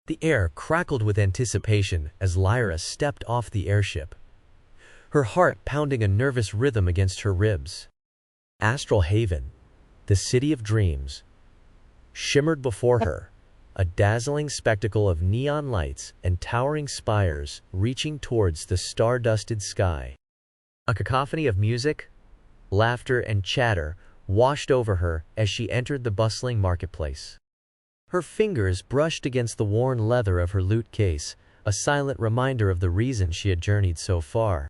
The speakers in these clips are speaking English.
The air crackled with anticipation as Lyra stepped off the airship, her heart pounding a nervous rhythm against her ribs. Astral Haven, the city of dreams, shimmered before her, a dazzling spectacle of neon lights and towering spires reaching towards the star-dusted sky. A cacophony of music, laughter, and chatter washed over her as she entered the bustling marketplace. Her fingers brushed against the worn leather of her lute case, a silent reminder of the reason she had journeyed so far.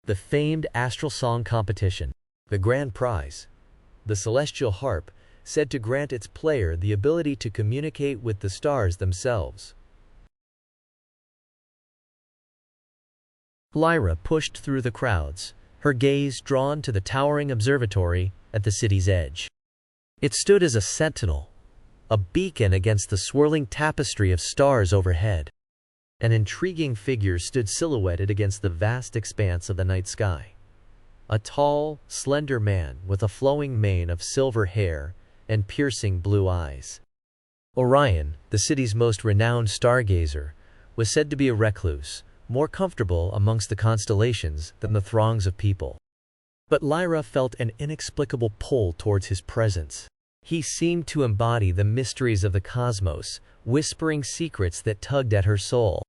The famed Astral Song competition, the grand prize, the Celestial Harp, said to grant its player the ability to communicate with the stars themselves. Lyra pushed through the crowds, her gaze drawn to the towering observatory at the city's edge. It stood as a sentinel, a beacon against the swirling tapestry of stars overhead. An intriguing figure stood silhouetted against the vast expanse of the night sky. A tall, slender man with a flowing mane of silver hair and piercing blue eyes. Orion, the city's most renowned stargazer, was said to be a recluse, more comfortable amongst the constellations than the throngs of people. But Lyra felt an inexplicable pull towards his presence. He seemed to embody the mysteries of the cosmos, whispering secrets that tugged at her soul.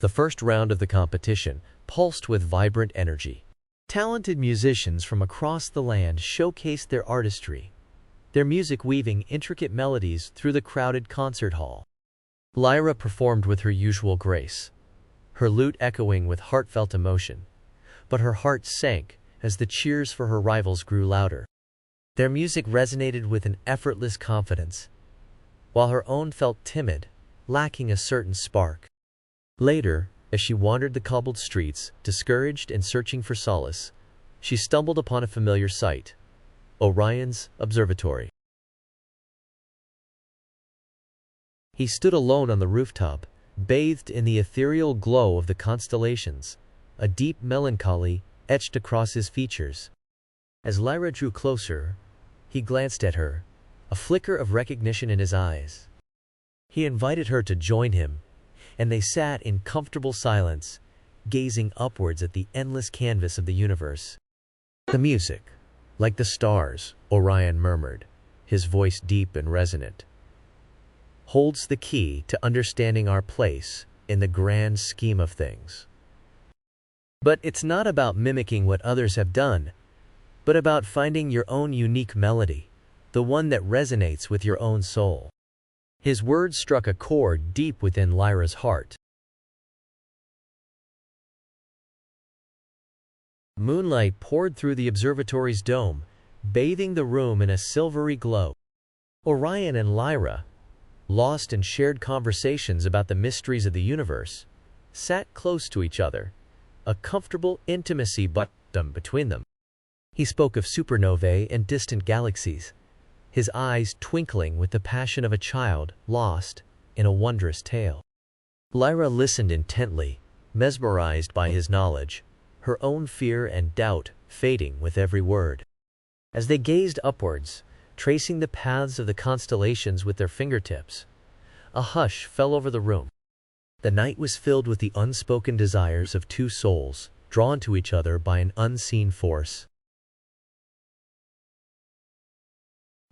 The first round of the competition pulsed with vibrant energy. Talented musicians from across the land showcased their artistry, their music weaving intricate melodies through the crowded concert hall. Lyra performed with her usual grace, her lute echoing with heartfelt emotion, but her heart sank as the cheers for her rivals grew louder. Their music resonated with an effortless confidence, while her own felt timid, lacking a certain spark. Later, as she wandered the cobbled streets, discouraged and searching for solace, she stumbled upon a familiar sight: Orion's observatory. He stood alone on the rooftop, bathed in the ethereal glow of the constellations, a deep melancholy etched across his features. As Lyra drew closer, he glanced at her, a flicker of recognition in his eyes. He invited her to join him, and they sat in comfortable silence, gazing upwards at the endless canvas of the universe. The music, like the stars, Orion murmured, his voice deep and resonant, holds the key to understanding our place in the grand scheme of things. But it's not about mimicking what others have done, but about finding your own unique melody, the one that resonates with your own soul. His words struck a chord deep within Lyra's heart. Moonlight poured through the observatory's dome, bathing the room in a silvery glow. Orion and Lyra, lost in shared conversations about the mysteries of the universe, sat close to each other, a comfortable intimacy between them. He spoke of supernovae and distant galaxies, his eyes twinkling with the passion of a child lost in a wondrous tale. Lyra listened intently, mesmerized by his knowledge, her own fear and doubt fading with every word. As they gazed upwards, tracing the paths of the constellations with their fingertips, a hush fell over the room. The night was filled with the unspoken desires of two souls, drawn to each other by an unseen force.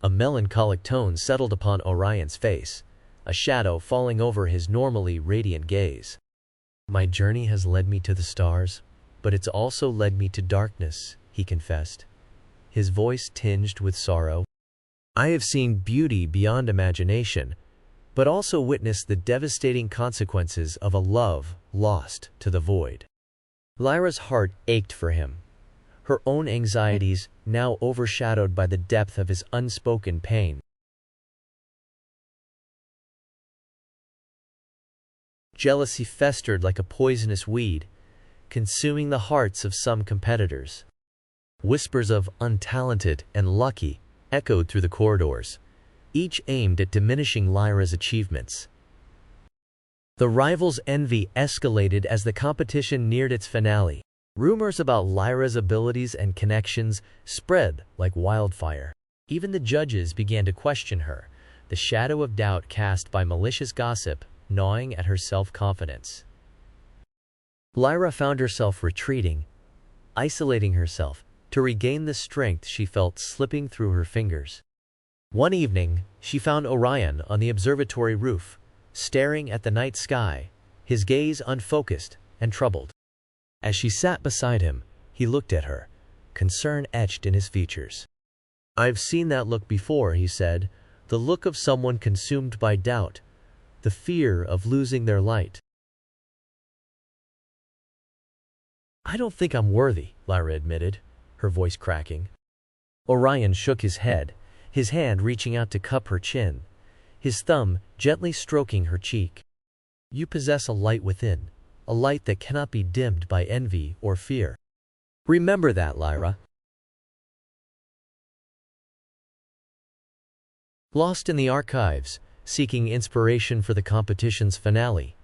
A melancholic tone settled upon Orion's face, a shadow falling over his normally radiant gaze. "My journey has led me to the stars, but it's also led me to darkness," he confessed, his voice tinged with sorrow. "I have seen beauty beyond imagination, but also witnessed the devastating consequences of a love lost to the void." Lyra's heart ached for him, her own anxieties now overshadowed by the depth of his unspoken pain. Jealousy festered like a poisonous weed, consuming the hearts of some competitors. Whispers of "untalented" and "lucky" echoed through the corridors, each aimed at diminishing Lyra's achievements. The rivals' envy escalated as the competition neared its finale. Rumors about Lyra's abilities and connections spread like wildfire. Even the judges began to question her, the shadow of doubt cast by malicious gossip gnawing at her self-confidence. Lyra found herself retreating, isolating herself to regain the strength she felt slipping through her fingers. One evening, she found Orion on the observatory roof, staring at the night sky, his gaze unfocused and troubled. As she sat beside him, he looked at her, concern etched in his features. "I've seen that look before," he said, "the look of someone consumed by doubt, the fear of losing their light." "I don't think I'm worthy," Lyra admitted, her voice cracking. Orion shook his head, his hand reaching out to cup her chin, his thumb gently stroking her cheek. "You possess a light within, a light that cannot be dimmed by envy or fear. Remember that, Lyra." Lost in the archives, seeking inspiration for the competition's finale,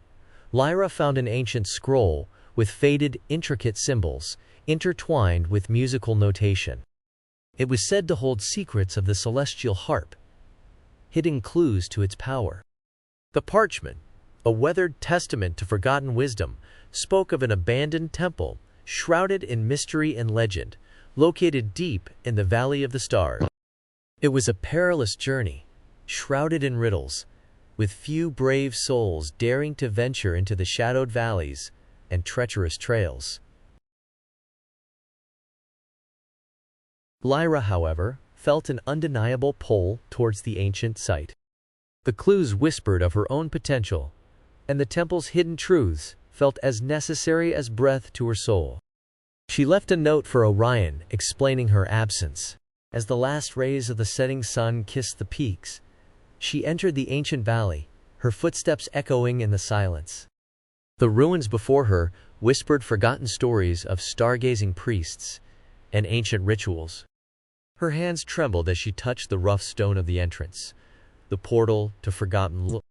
Lyra found an ancient scroll with faded, intricate symbols, intertwined with musical notation. It was said to hold secrets of the Celestial Harp, hidden clues to its power. The parchment, a weathered testament to forgotten wisdom, spoke of an abandoned temple, shrouded in mystery and legend, located deep in the Valley of the Stars. It was a perilous journey, shrouded in riddles, with few brave souls daring to venture into the shadowed valleys and treacherous trails. Lyra, however, felt an undeniable pull towards the ancient site. The clues whispered of her own potential, and the temple's hidden truths felt as necessary as breath to her soul. She left a note for Orion explaining her absence. As the last rays of the setting sun kissed the peaks, she entered the ancient valley, her footsteps echoing in the silence. The ruins before her whispered forgotten stories of stargazing priests and ancient rituals. Her hands trembled as she touched the rough stone of the entrance, the portal to forgotten lore.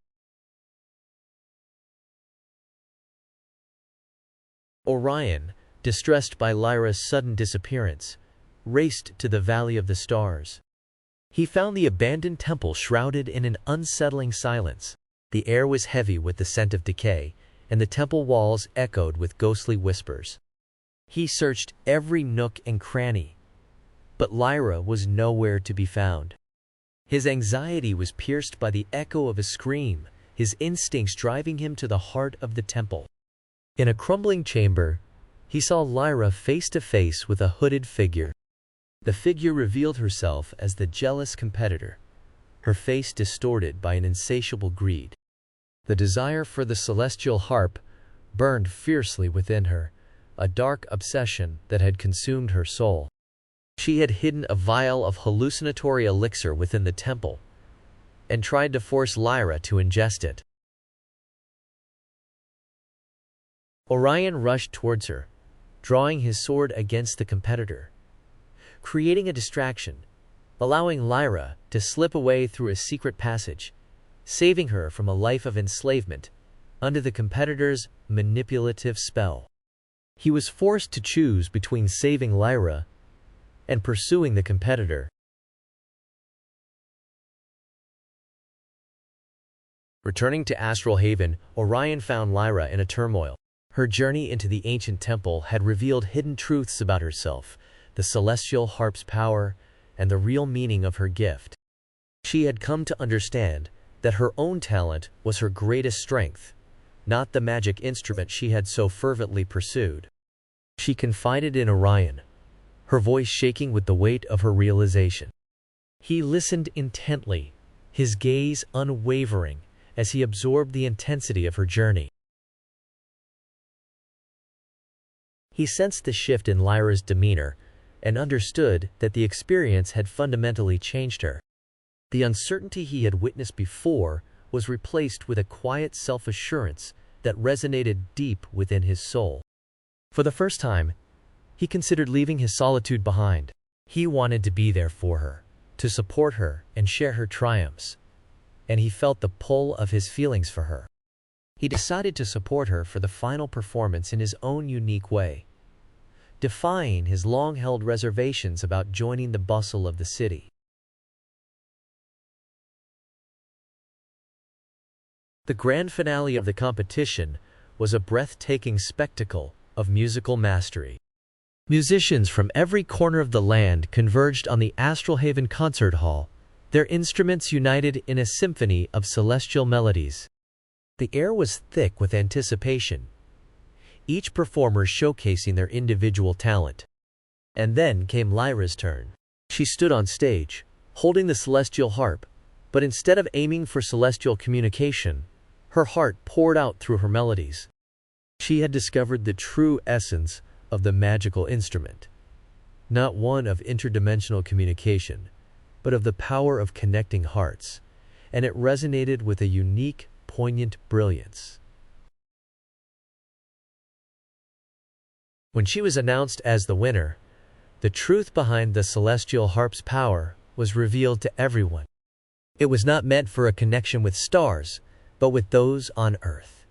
Orion, distressed by Lyra's sudden disappearance, raced to the Valley of the Stars. He found the abandoned temple shrouded in an unsettling silence. The air was heavy with the scent of decay, and the temple walls echoed with ghostly whispers. He searched every nook and cranny, but Lyra was nowhere to be found. His anxiety was pierced by the echo of a scream, his instincts driving him to the heart of the temple. In a crumbling chamber, he saw Lyra face to face with a hooded figure. The figure revealed herself as the jealous competitor, her face distorted by an insatiable greed. The desire for the Celestial Harp burned fiercely within her, a dark obsession that had consumed her soul. She had hidden a vial of hallucinatory elixir within the temple and tried to force Lyra to ingest it. Orion rushed towards her, drawing his sword against the competitor, creating a distraction, allowing Lyra to slip away through a secret passage, saving her from a life of enslavement under the competitor's manipulative spell. He was forced to choose between saving Lyra and pursuing the competitor. Returning to Astral Haven, Orion found Lyra in a turmoil. Her journey into the ancient temple had revealed hidden truths about herself, the Celestial Harp's power, and the real meaning of her gift. She had come to understand that her own talent was her greatest strength, not the magic instrument she had so fervently pursued. She confided in Orion, her voice shaking with the weight of her realization. He listened intently, his gaze unwavering, as he absorbed the intensity of her journey. He sensed the shift in Lyra's demeanor and understood that the experience had fundamentally changed her. The uncertainty he had witnessed before was replaced with a quiet self-assurance that resonated deep within his soul. For the first time, he considered leaving his solitude behind. He wanted to be there for her, to support her and share her triumphs, and he felt the pull of his feelings for her. He decided to support her for the final performance in his own unique way, defying his long-held reservations about joining the bustle of the city. The grand finale of the competition was a breathtaking spectacle of musical mastery. Musicians from every corner of the land converged on the Astral Haven concert hall, their instruments united in a symphony of celestial melodies. The air was thick with anticipation, each performer showcasing their individual talent. And then came Lyra's turn. She stood on stage, holding the Celestial Harp, but instead of aiming for celestial communication, her heart poured out through her melodies. She had discovered the true essence of the magical instrument, not one of interdimensional communication, but of the power of connecting hearts, and it resonated with a unique, poignant brilliance. When she was announced as the winner, the truth behind the Celestial Harp's power was revealed to everyone. It was not meant for a connection with stars, but with those on Earth.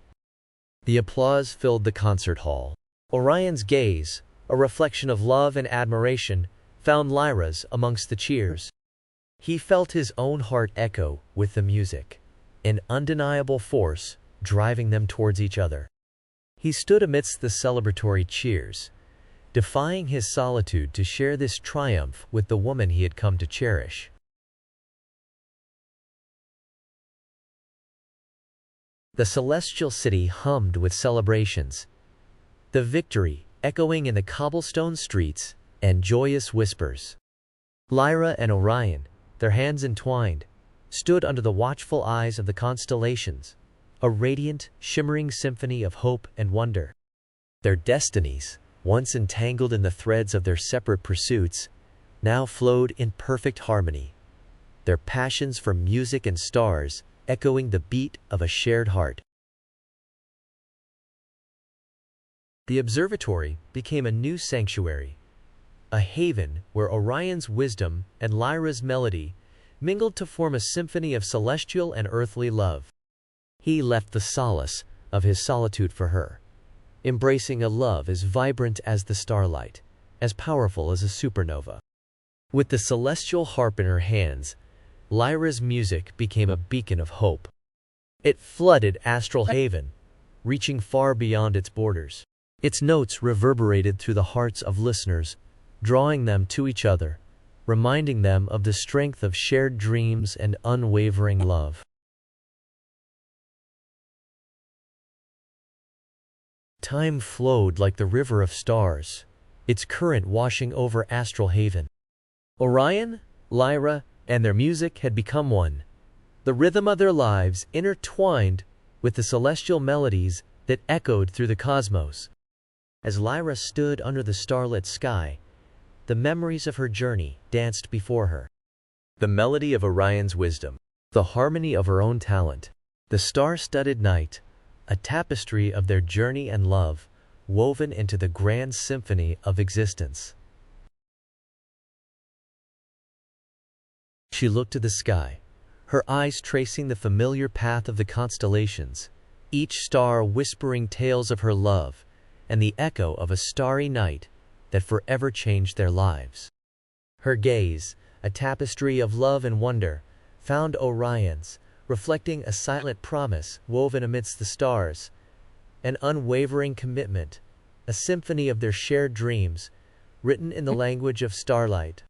The applause filled the concert hall. Orion's gaze, a reflection of love and admiration, found Lyra's amongst the cheers. He felt his own heart echo with the music, an undeniable force driving them towards each other. He stood amidst the celebratory cheers, defying his solitude to share this triumph with the woman he had come to cherish. The celestial city hummed with celebrations, the victory echoing in the cobblestone streets and joyous whispers. Lyra and Orion, their hands entwined, stood under the watchful eyes of the constellations, a radiant, shimmering symphony of hope and wonder. Their destinies, once entangled in the threads of their separate pursuits, now flowed in perfect harmony, their passions for music and stars echoing the beat of a shared heart. The observatory became a new sanctuary, a haven where Orion's wisdom and Lyra's melody mingled to form a symphony of celestial and earthly love. He left the solace of his solitude for her, embracing a love as vibrant as the starlight, as powerful as a supernova. With the celestial harp in her hands, Lyra's music became a beacon of hope. It flooded Astral Haven, reaching far beyond its borders. Its notes reverberated through the hearts of listeners, drawing them to each other, reminding them of the strength of shared dreams and unwavering love. Time flowed like the river of stars, its current washing over Astral Haven. Orion, Lyra, and their music had become one, the rhythm of their lives intertwined with the celestial melodies that echoed through the cosmos. As Lyra stood under the starlit sky, the memories of her journey danced before her. The melody of Orion's wisdom, the harmony of her own talent, the star-studded night, a tapestry of their journey and love, woven into the grand symphony of existence. She looked to the sky, her eyes tracing the familiar path of the constellations, each star whispering tales of her love and the echo of a starry night that forever changed their lives. Her gaze, a tapestry of love and wonder, found Orion's, reflecting a silent promise woven amidst the stars, an unwavering commitment, a symphony of their shared dreams, written in the language of starlight.